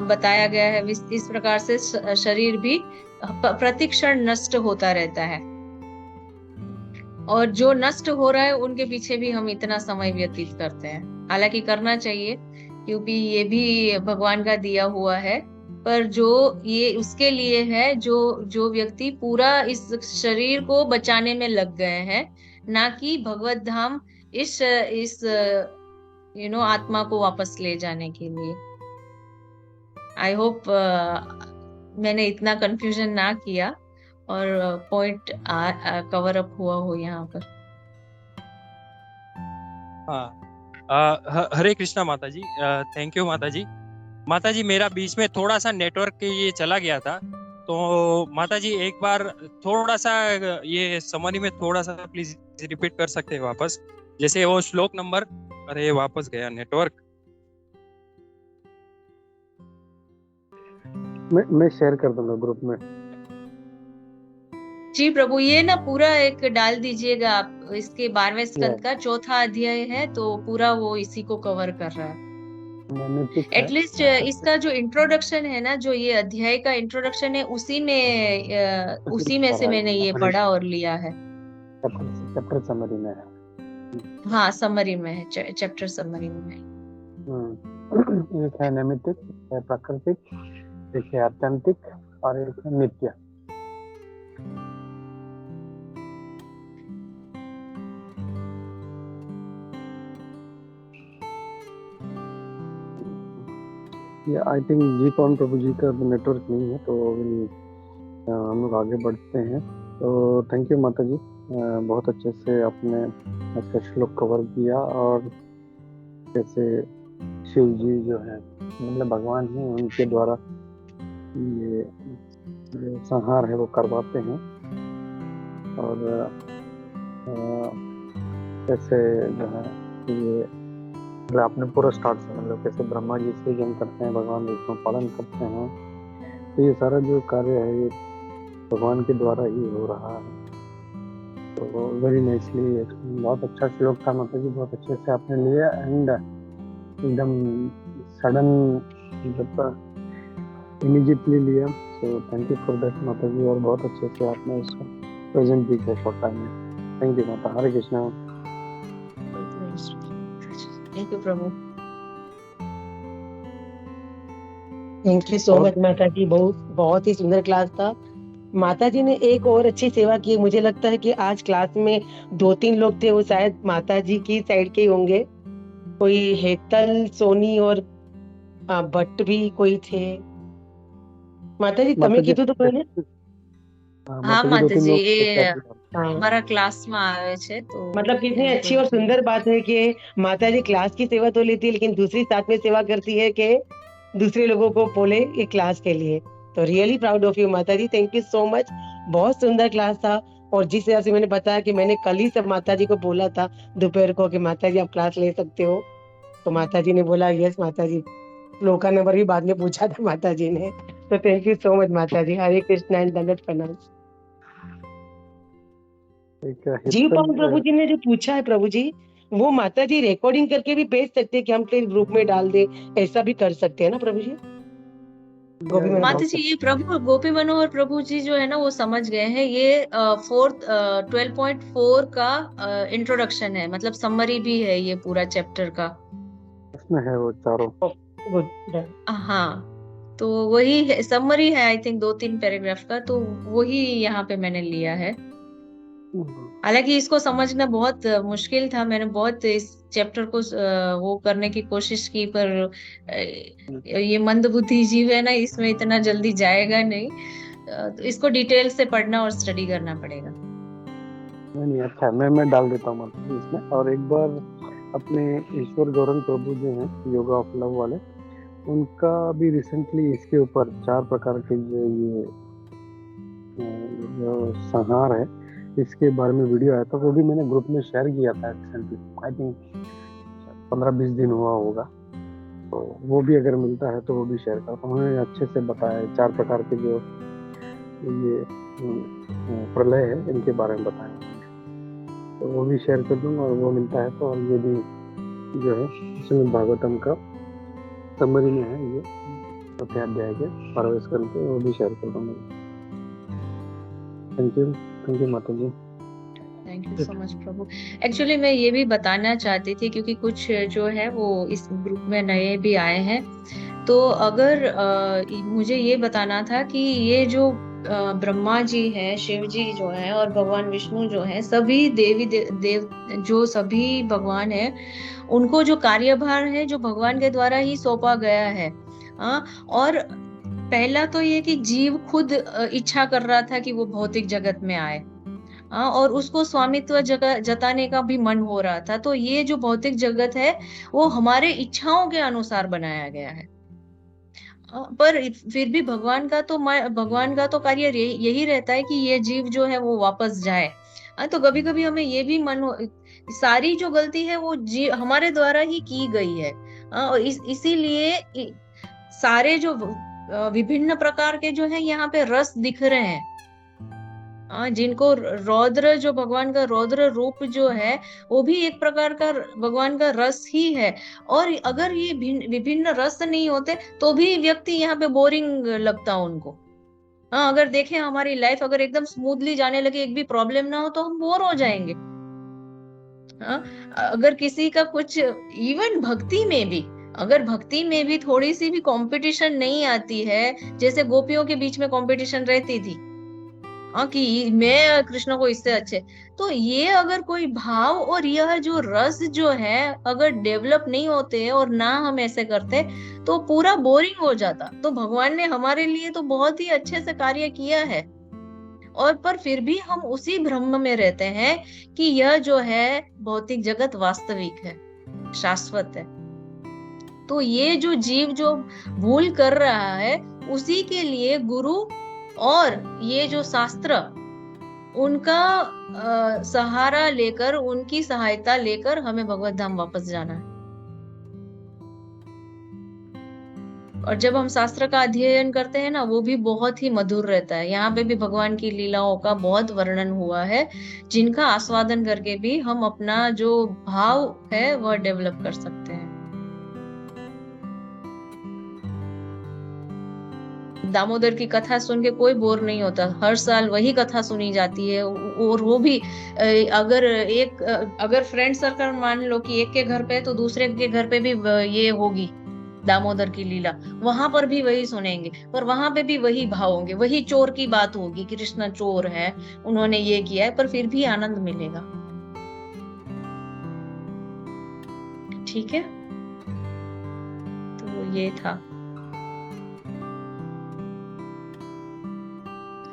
Speaker 2: बताया गया है इस प्रकार से शरीर भी प्रतिक्षण नष्ट होता रहता है। और जो नष्ट हो रहा है उनके पीछे भी हम इतना समय व्यतीत करते हैं। हालांकि करना चाहिए क्योंकि ये भी भगवान का दिया हुआ है, पर जो ये उसके लिए है जो व्यक्ति पूरा इस शरीर को बचाने में लग गए हैं, ना कि भगवत धाम इस आत्मा को वापस ले जाने के लिए। आई होप मैंने इतना कंफ्यूजन ना किया और पॉइंट कवर अप हुआ हो यहाँ पर।
Speaker 4: हरे कृष्णा माता जी, थैंक यू माता जी। माता जी मेरा बीच में थोड़ा सा नेटवर्क के ये चला गया था, तो माता जी एक बार थोड़ा सा ये समरी में थोड़ा सा प्लीज रिपीट कर सकते हैं वापस, जैसे वो श्लोक नंबर। अरे वापस गया नेटवर्क।
Speaker 3: मैं शेयर कर दूंगा ग्रुप में।
Speaker 2: जी प्रभु, ये ना पूरा एक डाल दीजिएगा आप। इसके 12वें स्कंद का 4था अध्याय है, तो पूरा वो इसी को कवर कर रहा है। एटलीस्ट इसका जो इंट्रोडक्शन है ना, जो ये अध्याय का इंट्रोडक्शन है, उसी में से मैंने ये पढ़ा और लिया है।
Speaker 3: चैप्टर समरी में है।
Speaker 2: हाँ, समरी में है, चैप्टर समरी में है।
Speaker 3: एक है नैमित्तिक, है प्राकृतिक, एक है आत्यंतिक और एक है नित्य। आई थिंक जी पवन प्रभु जी का नेटवर्क नहीं है, तो हम लोग आगे बढ़ते हैं। तो थैंक यू माता जी, बहुत अच्छे से आपने इसका श्लोक कवर किया। और जैसे शिव जी जो है मतलब भगवान ही, उनके द्वारा ये जो संहार है वो करवाते हैं। और जैसे जो है ये आपने पूरा स्टार्ट से मतलब कैसे ब्रह्मा जी सृजन करते हैं, भगवान विष्णु पालन करते हैं, तो ये सारा जो कार्य है ये भगवान के द्वारा ही हो रहा है। तो वेरी नाइसली, बहुत अच्छा श्लोक था माता जी, बहुत अच्छे से आपने लिया। एंड एकदम सडन इमीडिएटली लिया, so thank you for that माता जी। और बहुत अच्छे से आपने उसको प्रेजेंट भी किया शॉर्ट टाइम में। थैंक यू माता। हरे कृष्णा।
Speaker 2: थैंक यू प्रभु।
Speaker 5: थैंक यू सो मच माता जी, बहुत ही सुंदर क्लास था। माता जी ने एक और अच्छी सेवा की। मुझे लगता है कि आज क्लास में 2-3 लोग थे, वो शायद माता जी की साइड के ही होंगे। कोई हेतल, सोनी और भट्ट भी कोई थे। माता जी तमे
Speaker 3: माताजी
Speaker 5: कीधुं तो मैंने।
Speaker 2: हाँ
Speaker 3: माताजी दो
Speaker 2: माता
Speaker 3: तीन
Speaker 2: जी,
Speaker 3: लोग
Speaker 2: ये
Speaker 5: हाँ,
Speaker 2: हमारा क्लास में आवे छे तो
Speaker 5: मतलब कितनी
Speaker 2: ये
Speaker 5: अच्छी और सुंदर बात है कि माता जी क्लास की सेवा तो लेती है लेकिन दूसरी साथ में सेवा करती है कि दूसरे लोगों को बोले ये क्लास के लिए। तो रियली प्राउड ऑफ यू माता जी, थैंक यू सो मच। बहुत सुंदर क्लास था। और जिस तरह से मैंने बताया कि मैंने कल ही सब माता जी को बोला था दोपहर को कि माता जी आप क्लास ले सकते हो, तो माता जी ने बोला यस माता जी। फ्लो का नंबर भी बाद में पूछा था माता जी ने। तो थैंक यू सो मच माता जी। हरे कृष्णा एंड दंडवत प्रणाम।
Speaker 3: एक
Speaker 5: जीव
Speaker 3: हितल
Speaker 5: पाल प्रभु जी ने जो पूछा है प्रभु जी, वो माता जी रिकॉर्डिंग करके भी भेज सकते हैं कि हम तेरे ग्रुप में डाल दे, ऐसा भी कर सकते हैं ना प्रभु जी। गोपी
Speaker 3: या
Speaker 5: मनोहर
Speaker 2: माता जी, ये प्रभु गोपी मनोहर प्रभु जी जो है ना वो समझ गए हैं। ये 12.4 का इंट्रोडक्शन है, मतलब समरी भी है ये पूरा चैप्टर का।
Speaker 3: इसमें है वो चारों।
Speaker 5: गुड।
Speaker 2: हाँ, तो वही समरी है आई थिंक 2-3 पैराग्राफ का, तो वही यहाँ पे मैंने लिया है। हालांकि इसको समझना बहुत मुश्किल था, मैंने बहुत इस चैप्टर को वो करने की कोशिश की, पर ये मंदबुद्धि जीव है ना, इसमें इतना जल्दी जाएगा नहीं। तो इसको डिटेल से पढ़ना और स्टडी करना पड़ेगा।
Speaker 3: नहीं अच्छा है, मैं डाल देता हूँ माता जी इसमें। और एक बार अपने ईश्वर गौरंग प्रभु जो हैं योगा ऑफ लव वाले, उनका भी रिसेंटली इसके ऊपर 4 प्रकार के जो संहार है इसके बारे में वीडियो आया था, वो भी मैंने ग्रुप में शेयर किया था रिसेंटली। आई थिंक 15-20 दिन हुआ होगा, तो वो भी अगर मिलता है तो वो भी शेयर करता हूँ। उन्होंने अच्छे से बताया 4 प्रकार के जो ये प्रलय है इनके बारे में बताया, तो वो भी शेयर कर दूंगा। और वो मिलता है तो, और ये भी जो है श्रीमद् भागवतम का समरी में है, ये चौथे अध्याय के 12वें स्कंद के, वो भी शेयर कर दूंगा। थैंक यू माता जी।
Speaker 2: थैंक यू सो मच प्रभु। एक्चुअली मैं ये भी बताना चाहती थी क्योंकि कुछ जो है वो इस ग्रुप में नए भी आए हैं, तो अगर मुझे ये बताना था कि ये जो ब्रह्मा जी हैं, शिव जी जो हैं और भगवान विष्णु जो हैं, सभी देवी देव जो सभी भगवान हैं, उनको जो कार्यभार है जो भगवान के द्वारा ही सौंपा गया है। और पहला तो ये कि जीव खुद इच्छा कर रहा था कि वो भौतिक जगत में आए, और उसको स्वामित्व जताने का भी मन हो रहा था। तो ये जो भौतिक जगत है वो हमारे इच्छाओं के अनुसार बनाया गया है। पर फिर भी भगवान का तो कार्य यही रहता है कि ये जीव जो है वो वापस जाए। तो कभी कभी हमें ये भी सारी जो गलती है वो जीव हमारे द्वारा ही की गई है। और इसीलिए सारे जो विभिन्न प्रकार के जो है यहाँ पे रस दिख रहे हैं, जिनको रौद्र, जो भगवान का रौद्र रूप जो है वो भी एक प्रकार का भगवान का रस ही है। और अगर ये विभिन्न रस नहीं होते तो भी व्यक्ति यहाँ पे बोरिंग लगता उनको। अगर देखें हमारी लाइफ अगर एकदम स्मूथली जाने लगे, एक भी प्रॉब्लम ना हो, तो हम बोर हो जाएंगे। अगर किसी का कुछ, इवन भक्ति में भी, अगर भक्ति में भी थोड़ी सी भी कंपटीशन नहीं आती है, जैसे गोपियों के बीच में कंपटीशन रहती थी कि मैं कृष्ण को इससे अच्छे, तो ये अगर कोई भाव और यह जो रस जो है अगर डेवलप नहीं होते और ना हम ऐसे करते तो पूरा बोरिंग हो जाता। तो भगवान ने हमारे लिए तो बहुत ही अच्छे से कार्य किया है, और पर फिर भी हम उसी भ्रम में रहते हैं कि यह जो है भौतिक जगत वास्तविक है, शाश्वत है। तो ये जो जीव जो भूल कर रहा है, उसी के लिए गुरु और ये जो शास्त्र, उनका सहारा लेकर, उनकी सहायता लेकर हमें भगवत धाम वापस जाना है। और जब हम शास्त्र का अध्ययन करते हैं ना, वो भी बहुत ही मधुर रहता है। यहाँ पे भी भगवान की लीलाओं का बहुत वर्णन हुआ है, जिनका आस्वादन करके भी हम अपना जो भाव है वह डेवलप कर सकते हैं। दामोदर की कथा सुन के कोई बोर नहीं होता, हर साल वही कथा सुनी जाती है। और वो भी अगर फ्रेंड सर्कल मान लो कि एक के घर पे, तो दूसरे के घर पे भी ये होगी दामोदर की लीला, वहां पर भी वही सुनेंगे, पर वहां पे भी वही भाव होंगे, वही चोर की बात होगी, कृष्ण चोर है, उन्होंने ये किया है, पर फिर भी आनंद मिलेगा। ठीक है, तो ये था।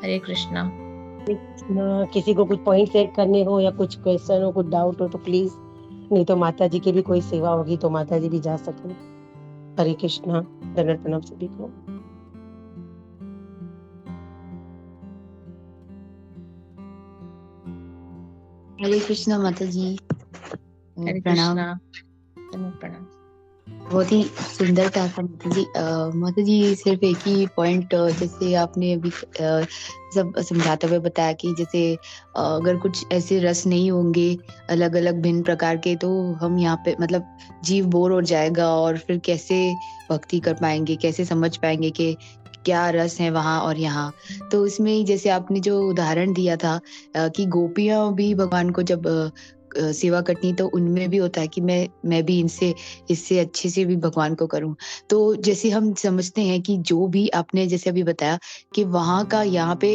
Speaker 2: हरे कृष्णा।
Speaker 5: किसी को कुछ पॉइंट्स ऐड करने हो या कुछ क्वेश्चन हो, कुछ डाउट हो तो प्लीज, नहीं तो माता जी की भी कोई सेवा होगी तो माता जी भी जा सके। हरे कृष्णा, दंडवत प्रणाम सभी को।
Speaker 6: हरे कृष्णा माता जी।
Speaker 2: हरे
Speaker 6: प्रणाम।
Speaker 2: कृष्णा, प्रणाम।
Speaker 6: बहुत ही सुंदर था माता जी। माता जी सिर्फ एक ही पॉइंट जैसे आपने अभी सब समझाते हुए बताया कि जैसे अगर कुछ ऐसे रस नहीं होंगे अलग अलग भिन्न प्रकार के, तो हम यहाँ पे मतलब जीव बोर हो जाएगा और फिर कैसे भक्ति कर पाएंगे, कैसे समझ पाएंगे कि क्या रस है वहाँ और यहाँ। तो इसमें ही जैसे आपने जो उदाहरण दिया था कि गोपियां भी भगवान को जब सेवा करनी, तो उनमें भी होता है कि मैं भी इससे अच्छे से भी भगवान को करूं। तो जैसे हम समझते हैं कि जो भी आपने जैसे अभी बताया कि वहाँ का यहाँ पे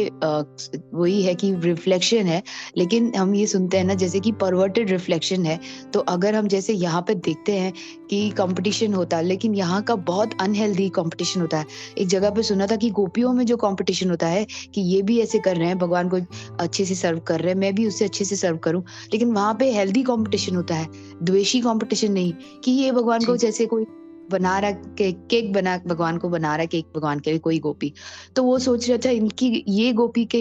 Speaker 6: वही है कि रिफ्लेक्शन है, लेकिन हम ये सुनते हैं ना जैसे कि परवर्टेड रिफ्लेक्शन है। तो अगर हम जैसे यहाँ पे देखते हैं कि कंपटीशन होता है, लेकिन यहाँ का बहुत अनहेल्दी कंपटीशन होता है। एक जगह पे सुना था कि गोपियों में जो कंपटीशन होता है कि ये भी ऐसे कर रहे हैं, भगवान को अच्छे से सर्व कर रहे हैं, मैं भी उससे अच्छे से सर्व करूं, लेकिन वहां पे हेल्दी कंपटीशन होता है, द्वेषी कंपटीशन नहीं कि ये भगवान को जैसे कोई बना रहा केक बना भगवान को बना रहा केक भगवान के लिए कोई गोपी, तो वो सोच रहा था इनकी ये गोपी के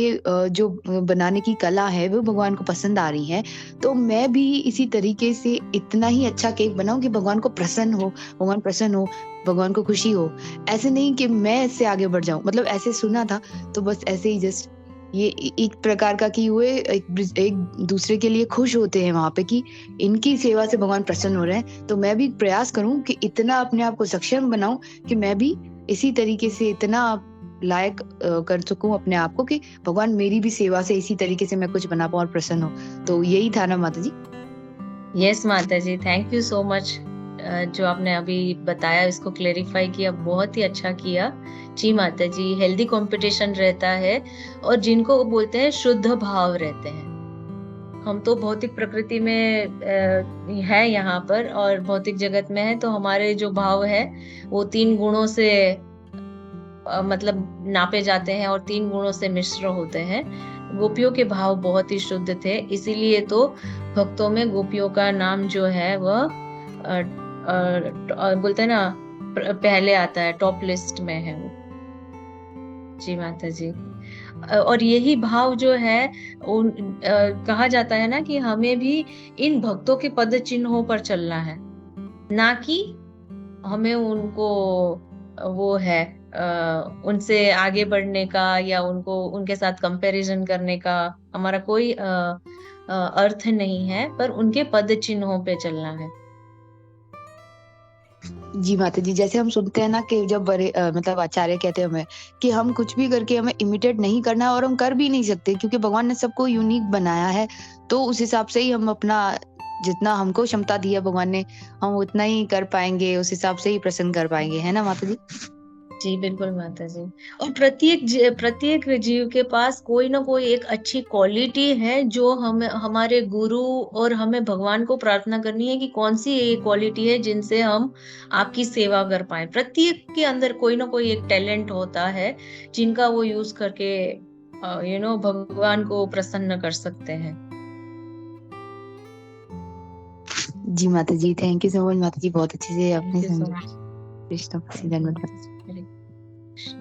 Speaker 6: जो बनाने की कला है वो भगवान को पसंद आ रही है, तो मैं भी इसी तरीके से इतना ही अच्छा केक बनाऊं कि भगवान को प्रसन्न हो, भगवान प्रसन्न हो, भगवान को खुशी हो। ऐसे नहीं कि मैं इससे आगे बढ़ जाऊं, मतलब ऐसे सुना था। तो बस ऐसे ही जस्ट ये एक प्रकार का कि वो एक दूसरे के लिए खुश होते हैं वहां पे कि इनकी सेवा से भगवान प्रसन्न हो रहे हैं। तो मैं भी प्रयास करूं कि इतना अपने आप को सक्षम बनाऊं कि मैं भी इसी तरीके से इतना लायक कर सकूं अपने आप को कि भगवान मेरी भी सेवा से इसी तरीके से मैं कुछ बना पाऊं और प्रसन्न हो। तो यही था ना माता जी।
Speaker 2: यस माता जी, थैंक यू सो मच। जो आपने अभी बताया, इसको क्लेरिफाई किया, बहुत ही अच्छा किया। जी माता जी, हेल्दी कंपटीशन रहता है और जिनको बोलते हैं शुद्ध भाव रहते हैं। हम तो भौतिक प्रकृति में है यहाँ पर और भौतिक जगत में है, तो हमारे जो भाव है वो 3 गुणों से मतलब नापे जाते हैं और 3 गुणों से मिश्र होते हैं। गोपियों के भाव बहुत ही शुद्ध थे, इसीलिए तो भक्तों में गोपियों का नाम जो है वह बोलते हैं ना पहले आता है, टॉप लिस्ट में है वो। जी माता जी। और यही भाव जो है कहा जाता है ना कि हमें भी इन भक्तों के पद चिन्हों पर चलना है, ना कि हमें उनको वो है उनसे आगे बढ़ने का या उनको उनके साथ कंपैरिजन करने का हमारा कोई अर्थ नहीं है, पर उनके पद चिन्हों पे चलना है।
Speaker 6: जी माता जी, जैसे हम सुनते हैं ना कि जब बड़े मतलब आचार्य कहते हैं हमें कि हम कुछ भी करके हमें इमिटेट नहीं करना है, और हम कर भी नहीं सकते क्योंकि भगवान ने सबको यूनिक बनाया है। तो उस हिसाब से ही हम अपना जितना हमको क्षमता दी है भगवान ने, हम उतना ही कर पाएंगे, उस हिसाब से ही प्रसन्न कर पाएंगे, है ना माता जी।
Speaker 2: जी बिल्कुल माता जी। और प्रत्येक जीव के पास कोई ना कोई एक अच्छी क्वालिटी है जो हमें हमारे गुरु और हमें भगवान को प्रार्थना करनी है कि कौन सी ये क्वालिटी है जिनसे हम आपकी सेवा कर पाए। प्रत्येक के अंदर कोई ना कोई एक टैलेंट होता है जिनका वो यूज करके भगवान को प्रसन्न कर सकते हैं।
Speaker 6: जी माता जी, थैंक यू सो मच माता जी, बहुत अच्छे से आपने
Speaker 2: Thank you so
Speaker 6: समझा।
Speaker 2: much.
Speaker 6: कृष्ण भक्ति धन्यवाद।
Speaker 2: हरे कृष्ण।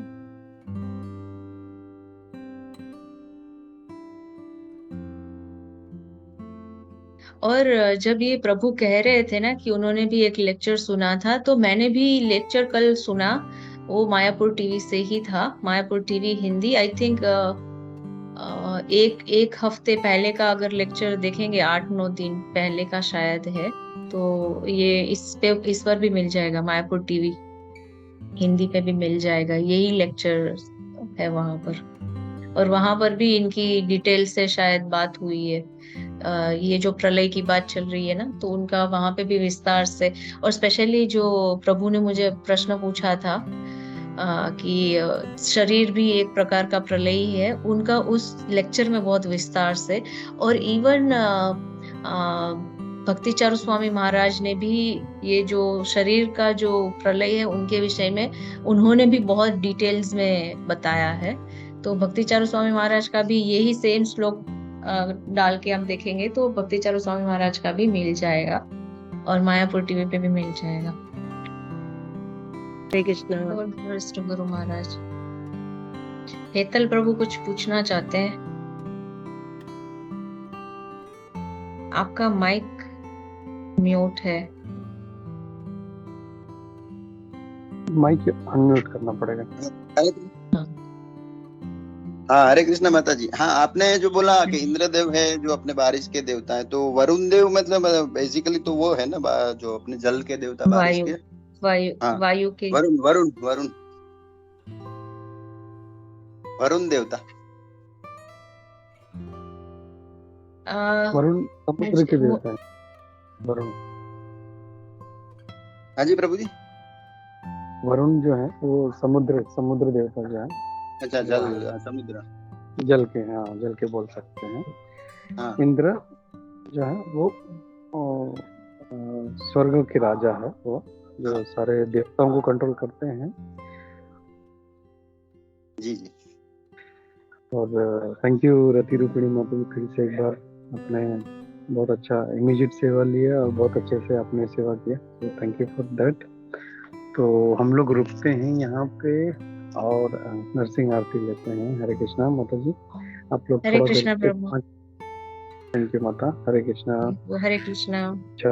Speaker 2: और जब ये प्रभु कह रहे थे ना कि उन्होंने भी एक लेक्चर सुना था, तो मैंने भी लेक्चर कल सुना, वो मायापुर टीवी से ही था, Mayapur TV Hindi. I think एक हफ्ते पहले का अगर लेक्चर देखेंगे, 8-9 दिन पहले का शायद है, तो ये इस पर भी मिल जाएगा, मायापुर टीवी हिंदी पे भी मिल जाएगा, यही लेक्चर है वहां पर। और वहां पर भी इनकी डिटेल से शायद बात हुई है। ये जो प्रलय की बात चल रही है ना, तो उनका वहां पे भी विस्तार से, और स्पेशली जो प्रभु ने मुझे प्रश्न पूछा था कि शरीर भी एक प्रकार का प्रलय ही है, उनका उस लेक्चर में बहुत विस्तार से, और इवन भक्ति चारू स्वामी महाराज ने भी ये जो शरीर का जो प्रलय है उनके विषय में उन्होंने भी बहुत डिटेल्स में बताया है। तो भक्ति चारू स्वामी महाराज का भी यही सेम श्लोक डाल के हम देखेंगे तो भक्ति चारू स्वामी महाराज का भी मिल जाएगा और मायापुर टीवी पे भी मिल जाएगा।
Speaker 5: हरे कृष्णा।
Speaker 2: और वरिष्ठ गुरु महाराज हेतल प्रभु कुछ पूछना चाहते हैं? आपका माइक म्यूट है।
Speaker 3: माइक अनम्यूट करना पड़ेगा।
Speaker 7: हाँ, हरे कृष्णा माता जी। हाँ, आपने जो बोला कि इंद्रदेव है जो अपने बारिश के देवता है, तो वरुण देव मतलब बेसिकली तो वो है ना जो अपने जल के देवता बारिश के। हाँ,
Speaker 2: वायु के
Speaker 7: वरुण वरुण वरुण वरुण देवता।
Speaker 3: वरुण समुद्र के देवता है। वरुण,
Speaker 7: हाँ जी प्रभु जी।
Speaker 3: वरुण जो है वो समुद्र देवता जो है।
Speaker 7: अच्छा, जल समुद्र
Speaker 3: जल के, हाँ जल के बोल सकते हैं।
Speaker 7: हाँ।
Speaker 3: इंद्र जो है वो स्वर्ग के राजा है, वो जो सारे देवताओं को कंट्रोल करते हैं।
Speaker 7: जी जी।
Speaker 3: और थैंक यू रति रूपिणी माता जी, फिर से एक बार आपने बहुत अच्छा इमीडिएट सेवा लिया और बहुत अच्छे से आपने सेवा किया, तो थैंक यू फॉर दैट। तो हम लोग रुकते हैं यहाँ पे और नरसिंह आरती लेते हैं। हरे कृष्णा माता जी, आप लोग
Speaker 2: हरे कृष्णा प्रभु।
Speaker 3: थैंक यू माता। हरे कृष्णा।
Speaker 2: हरे कृष्णा।
Speaker 3: अच्छा